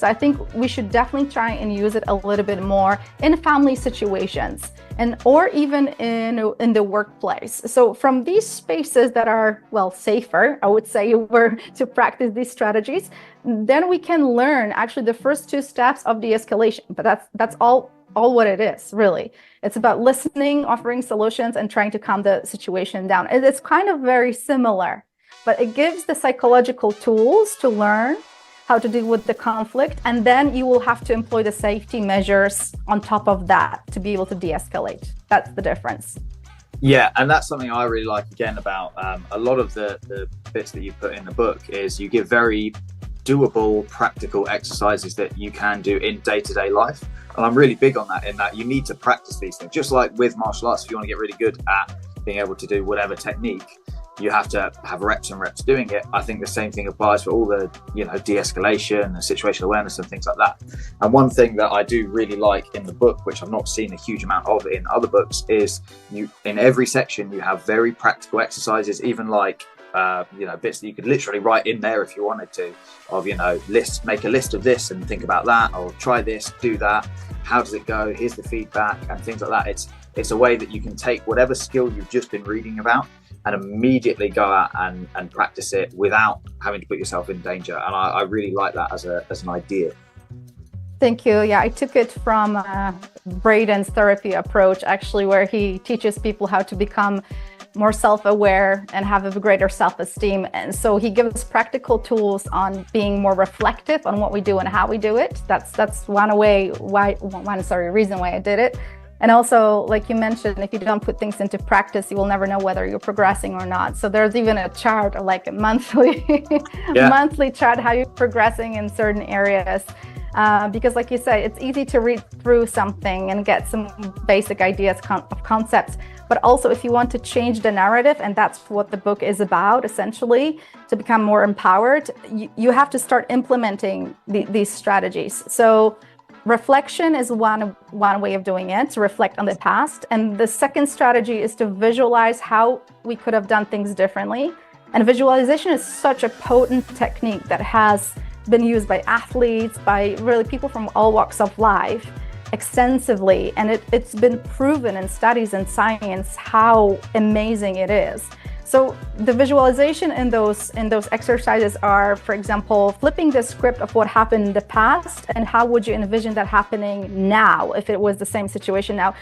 So I think we should definitely try and use it a little bit more in family situations and or even in the workplace. So from these spaces that are, well, safer, I would say, were to practice these strategies, then we can learn actually the first two steps of de-escalation. But that's all what it is, really. It's about listening, offering solutions, and trying to calm the situation down. It's kind of very similar, but it gives the psychological tools to learn how to deal with the conflict, and then you will have to employ the safety measures on top of that to be able to de-escalate. That's the difference. Yeah, and that's something I really like again about a lot of the bits that you put in the book is you give very doable, practical exercises that you can do in day-to-day life. And I'm really big on that, in that you need to practice these things. Just like with martial arts, if you want to get really good at being able to do whatever technique, you have to have reps and reps doing it. I think the same thing applies for all the, de-escalation and situational awareness and things like that. And one thing that I do really like in the book, which I've not seen a huge amount of in other books, is in every section you have very practical exercises, even like bits that you could literally write in there if you wanted to, of make a list of this and think about that, or try this, do that, how does it go, here's the feedback, and things like that. It's a way that you can take whatever skill you've just been reading about and immediately go out and practice it without having to put yourself in danger. And I really like that as an idea. Thank you. Yeah, I took it from Braden's therapy approach, actually, where he teaches people how to become more self-aware and have a greater self-esteem. And so he gives practical tools on being more reflective on what we do and how we do it. That's one reason why I did it. And also, like you mentioned, if you don't put things into practice, you will never know whether you're progressing or not. So there's even a chart, like a monthly monthly chart, how you're progressing in certain areas. Because like you said, it's easy to read through something and get some basic ideas of concepts. But also, if you want to change the narrative, and that's what the book is about, essentially, to become more empowered, you have to start implementing these strategies. So reflection is one way of doing it, to reflect on the past. And the second strategy is to visualize how we could have done things differently. And visualization is such a potent technique that has been used by athletes, by really people from all walks of life extensively. And it's been proven in studies and science how amazing it is. So the visualization in those exercises are, for example, flipping the script of what happened in the past and how would you envision that happening now if it was the same situation now.